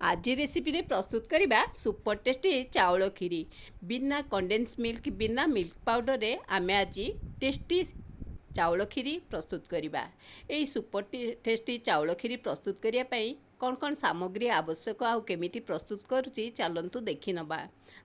आज रेसिपी रे प्रस्तुत करबा सुपर टेस्टी चाउल खीरी बिना कंडेन्स मिल्क बिना मिल्क पाउडर रे आमे आज टेस्टी चाउल खीरी प्रस्तुत करबा। एई सुपर टेस्टी चाउल खीरी प्रस्तुत करिया पई कौन कौन सामग्री आवश्यक आउ केमिति प्रस्तुत करूची चलंतु देखि नबा।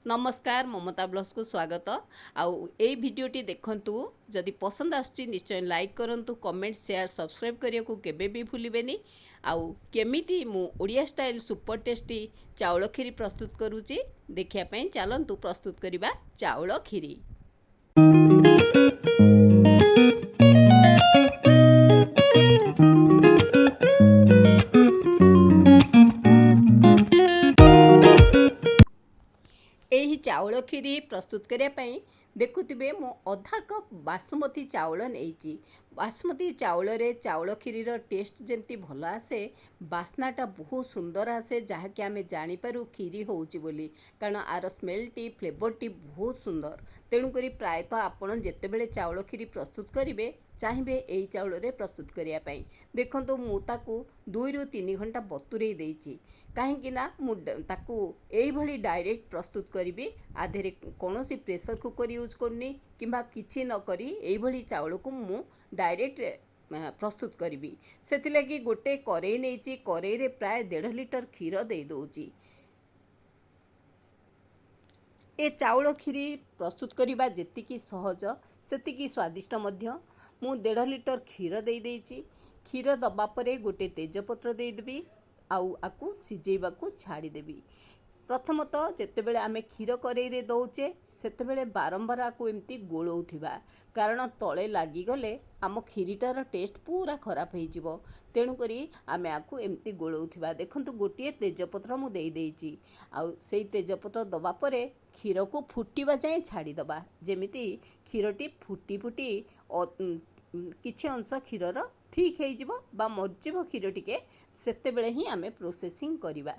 नमस्कार, ममता ब्लॉग्स को स्वागत। आउ एई वीडियोटी देखंतु, जदि पसंद आसुची निश्चय लाइक करंतु, कमेंट शेयर सब्सक्राइब करिया को केबे भी भूलिबेनी। आउ केमिति मु ओडिया स्टाइल सुपर टेस्टी चाउल खीरी प्रस्तुत करूची देखिया पई चलंतु प्रस्तुत करिबा चाउल खीरी। यही चाउल खीरी प्रस्तुत करने देखुवे मु अधा कप बासमती चाउल नहीं। बासमती चाउल रे चाउल खीरीर टेस्ट जमती भल आसे, बास्नाटा बहुत सुंदर आसे, जहाँकि आम जापर खीरी होची बोली, कारण आर स्मेलटी फ्लेवरटी बहुत सुंदर। तेणुक प्रायतः आपड़ जितेबले चाउल खीरी प्रस्तुत करेंगे चाहिए यही चाउल रे प्रस्तुत करने। देखो मुझे 2 ରୁ 3 घंटा बतुरे देती, कहीं यही डायरेक्ट प्रस्तुत करी। आधे कौन प्रेशर कुकर यूज करनी कि किसी नक यही चाउल को मु डायरेक्ट प्रस्तुत करी। से लगी गोटे करेई नहीं, करेई रे प्राय 1.5 लिटर क्षीर दे दूची। ए चाउल खीरी प्रस्तुत करने जी सहज से स्वादिष्ट मध्य। मु 1.5 लिटर क्षीर दे देची। क्षीर दबापर गोटे तेजपत्र देदेवी, आउ आकु सिझेबा को छाड़देवी। प्रथमतः जितेबले आमे क्षीर करेई रे दौचे सेतेबले बारंबार आकु एमती गोलौथिबा, कारण तले लागिगले आम खीरीटार टेस्ट पूरा खराब हो। तेणुकरी आमे आकु एमती गोलौथिबा। देखंतु गोटे तेजपत्र मु देई देइची, आउ सेई तेजपत्र दबा परे क्षीर को फुटिबा जाए छाड़ीदबा, जेमिति क्षीरटी फुटी फुटी किछि अंश क्षीरर ठीक हो मरजिब क्षीर टिके, सेतेबेले ही आमे प्रोसेसिंग करिबा।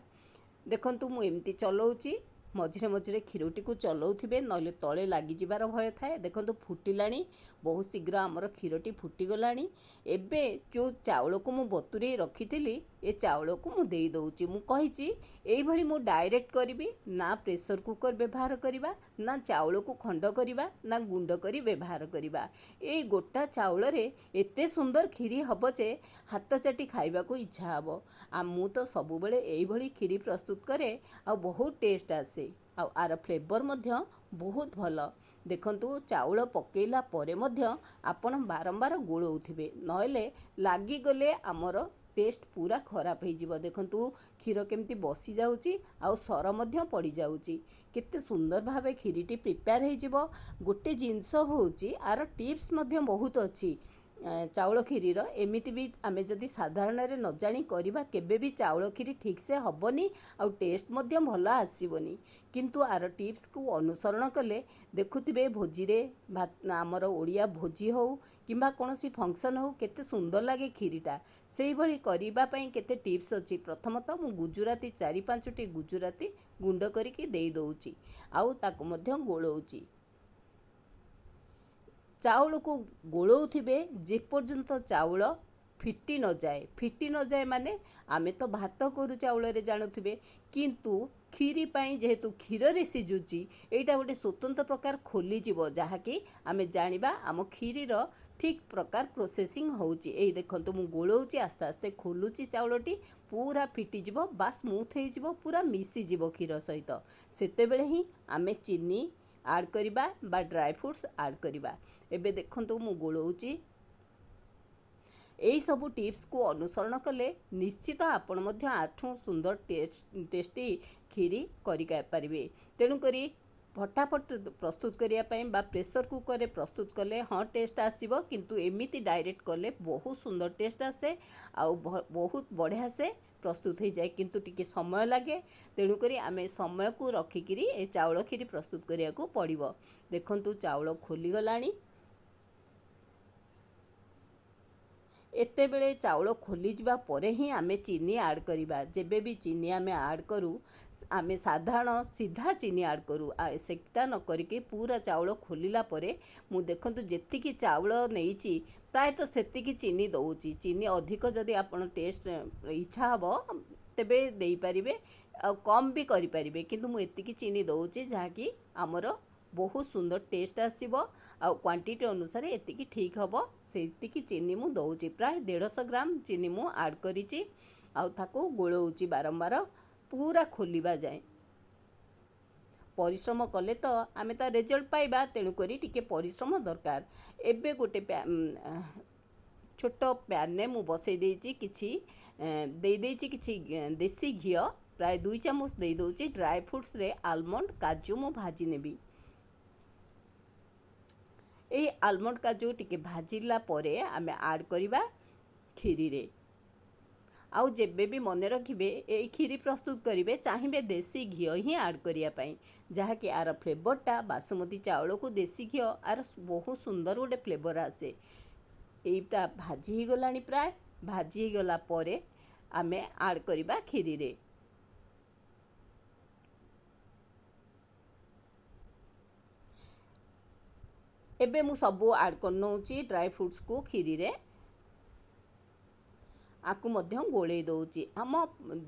देखंतु मु एमती चलाऊँगी, मझिरे मझिरे क्षीरटी को चलाउथिबे, नले तले लागिजिबार भय थाए। देखंतु फुटिलाणी, बहुत शीघ्र आमर क्षीरटी फुटिगलाणी। एबे जो चाउल को मु बतुरे रखिथिली ए चाउल को मु देई दउची। मु कहिची एई भली मु डायरेक्ट करिबी, ना प्रेशर कुकर व्यवहार करिबा, ना चाउल को खंड करिबा, ना गुंड करी व्यवहार करिबा। ए गोटा चाउल रे एते सुंदर खीरी हबो जे हाथ चाटी खाइबा को इच्छा हबो। आ मु तो सबु बेले एई भली खीरी प्रस्तुत करे, आ बहुत टेस्ट आसे, आ आर फ्लेवर मध्य बहुत भल। देखंतु चाउल पकेला परे मध्य आपण बारंबार गोलौथिबे, नहेले लागिगले आमर टेस्ट पूरा खराब हो। देखंतु क्षीर केमती बसी जाउची, आ सर मध्य पड़ी जाउची। केते सुंदर भावे खीरीटी प्रिपेयर हो। गोटे जिनस होउची, आर टिप्स मध्य बहुत अच्छी चाउल खीरीर। एमिति भी आमे जदि साधारण रे न जानी करबा, केबे भी चाउल खीरी ठीक से हबनी, आ टेस्ट मध्य भल आसीबनी। किंतु आर टिप्स को अनुसरण कले देखुथिबे भोजी रे आमर ओडिया भोजी हो किंबा कोनोसी फंक्शन हो, केते सुंदर लागे खीरीटा। सेही भली करिबा पई केते टिप्स अछि। प्रथमतः मु गुजराती 4-5टी गुजराती गुंड करिकी देई दउची, आउ ताको मध्य गोलौची। चाउल को गोलौथिबे जेपर्यंत चाउल फिटी न जाए। फिटी न जाए माने आमे तो भात करू चाउल रे जानुथिबे, किंतु खीरी पाई जेहेतु क्षीर रे सिझुची, एटा गोटे स्वतंत्र प्रकार खोली जीवो, जहाँकि आमे जानिबा आम खीरीर ठीक प्रकार प्रोसेसिंग होउची। एई देखंतु मु गोलौची, आस्ते आस्ते खोलुची, चाउलटी पूरा फिटी जीवो बा स्मूथ हो जीवो, पूरा मिसी जीवो क्षीर सहित। सेतेबेले ही आमे चीनी आड करिबा बा ड्राई फ्रूट्स आड करिबा। एबे देखंतु मु गोलौची। यही सबू टिप्स को अनुसरण कले निश्चित आपण मध्य आठू सुंदर टेस्टी खीरी करें। तेणुकरी फटाफट प्रस्तुत करने बा प्रेशर कुकर रे प्रस्तुत कले हाँ टेस्ट आसीबो, किंतु एमिति डायरेक्ट कले बहुत सुंदर टेस्ट आसे, आउ बहुत बढ़िया से प्रस्तुत हो जाए, किंतु टिके समय लगे। तेणुकरी आमे समय को रखिकी ए चाउल खीरी प्रस्तुत करिया को पड़िबो। देखंतु चाउल खोली गलानी। एते बेले चाउल खोली जिबा परे ही आमे चीनी आड करिबा। जेबे भी चीनी आमे आड करू, आमे साधारण सीधा चीनी आड करू, सेटा न करिके पूरा चाउल खोलिला परे मु देखंतु जेतिकी चाउल नेइची प्रायतः सेतिकी चीनी दउची। चीनी अधिक जदि आपण टेस्ट इच्छा हबो तेबे देई परिबे कम भी करि परिबे किंतु मु एतिकी चीनी दउची जहाँकि आमर बहुत सुंदर टेस्ट आसीबो आ क्वांटिटी अनुसार एतिकी ठीक हबो सेतिकी चीनी मु दउची प्राय 150 ग्राम चीनी मु ऐड करिची आ ताको गोळौची बारंबार पूरा खोलिबा जाए परिश्रम कले तो आमे ता रिजल्ट पाइबा तेणु करी टिके परिश्रम दरकार एबे गोटे छोट पैन ने मु बसई देइची किछि देई देइची किछि देसी घी प्राय 2 चामच दे दउची ड्राई फ्रूट्स रे आलमंड काजू मु भाजी नेबी ए आलमंड काजू टिके भाजिला परे आमे ऐड करिबा खीरी रे आउ जेबे भी मन रखिबे ए खीरी प्रस्तुत करिवे चाहिबे देसी घी ही ऐड करिया पई जहाँकि आर फ्लेवरटा बासमती चाउल को देसी घी आर बहुत सुंदर गोटे फ्लेवर आसे एटा भाजी ही गलानी प्राय भाजी ही गला परे आमे ऐड करिबा खीरी रे एबे मु सबू ऐड करनौची ड्राई फ्रूट्स को खीरी रे आकु मध्य गोले दउची हम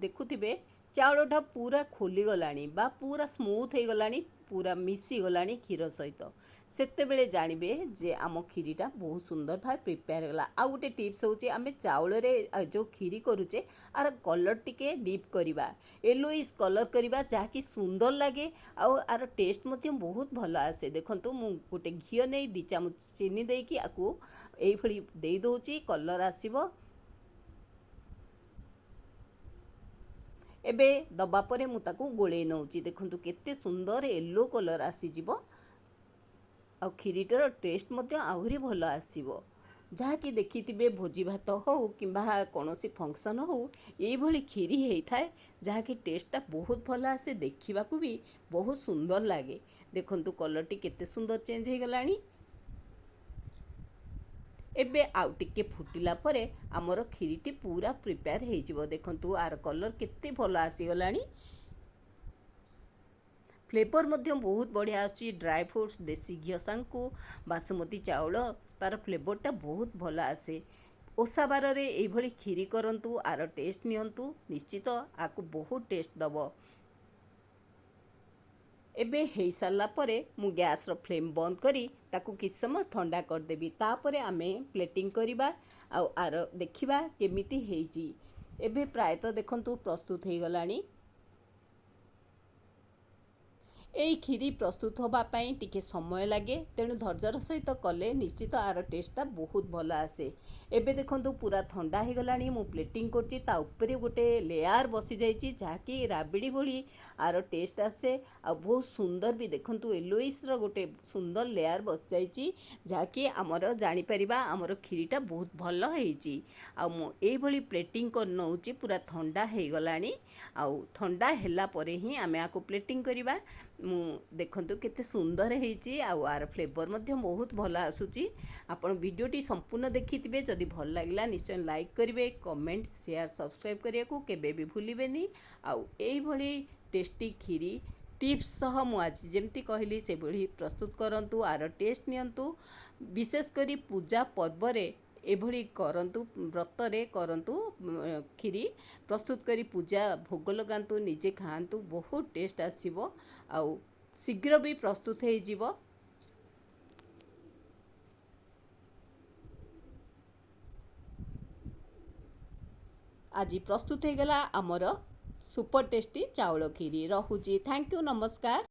देखुथिबे चाउलटा पूरा खोली गलानी बा पूरा स्मूथ हे गलानी पूरा मिसी गलानी क्षीर सहित सेते बेले जानिबे जे आम खीरीटा बहुत सुंदर भाव प्रिपेयर गला आ गोटे टिप्स होची आमे चाउल रे जो खीरी करूचे आर कलर टिके डीप करबा येलोइश कलर करबा जाकि सुंदर लागे आ आर टेस्ट मध्य बहुत भलो आसे देखंतु मु गोटे घी नै 2 चामच चीनी देकी आकु एई भली देई दउची कलर आसीबो एबे दबा परे मु ताकू गोले नौची देखंतु केते सुंदर येलो कलर आसी जिवो आ खीरीटर टेस्ट मध्य आहुरी भलो आसीबो जहाँकि देखिथिबे भोजी भात हो किंबा कोनोसी फंक्शन हो एई भली खीरी हेई थाए जहाँकि टेस्टटा बहुत भलो आसे देखिबाकू भी बहुत सुंदर लागे देखंतु कलरटी केते सुंदर चेंज हे गलानी एबे आउ टिके फुटिला परे आमर खीरीटी पूरा प्रिपेयर हे जिवो देखंतु आर कलर केते भलो आसी गलानी फ्लेवर मध्य बहुत बढ़िया आसी ड्राई फ्रूट्स देसी घी सांकु बासमती चाउल तार फ्लेवरटा बहुत भलो आसे ओसा बार रे एई भली खीरी करंतु आर टेस्ट नियंतु निश्चित आकु बहुत टेस्ट दबो एबे हेई साला परे मु गैस रो फ्लेम बंद करी ताकू किछ समय ठंडा कर देबी तापरे आमे प्लेटिंग करिबा आ आर देखिबा केमिति हेइची एबे प्राय तो देखंतु प्रस्तुत हे गलानी एई खीरी प्रस्तुत होबा पई टिके समय लागे तेणु धैर्यर सहित कले निश्चित आर टेस्टटा बहुत भलो आसे एबे देखंतु पूरा ठंडा हे गलानी मु प्लेटिंग करची ता ऊपरे गोटे लेयर बसी जाईची जाकी राबिडी भली आर टेस्ट आसे आ बहुत सुंदर भी देखंतु येलोइश रो गोटे सुंदर लेयर बस जाईची जाकी हमर जानि परिबा हमर खीरीटा बहुत भलो हेइची आ मु एई भली प्लेटिंग कर नउची पूरा ठंडा हे गलानी आ ठंडा हेला परे ही आमे आको प्लेटिंग करिबा मु देखंतु केते सुंदर हेइची आ आर फ्लेवर मध्य बहुत भलो आसुची आपण वीडियोटी संपूर्ण देखिथिबे जदि भल लागला निश्चय लाइक करिवे कमेंट शेयर सब्सक्राइब करिया को केबे भी भूलिबेनी आ एई भली टेस्टी खीरी टिप्स सह मु आज जेमती कहली से भली प्रस्तुत करंतु आर टेस्ट नियंतु विशेष करी पूजा पर्व रे एभली करंतु व्रत रे करंतु खीरी प्रस्तुत करी पूजा भोग लगांतु निजे खांतु बहुत टेस्ट आसीबो आ शीघ्र भी प्रस्तुत हे जीवो आज प्रस्तुत हे गला हमर सुपर टेस्टी चाउल खीरी रहुची थैंक यू नमस्कार।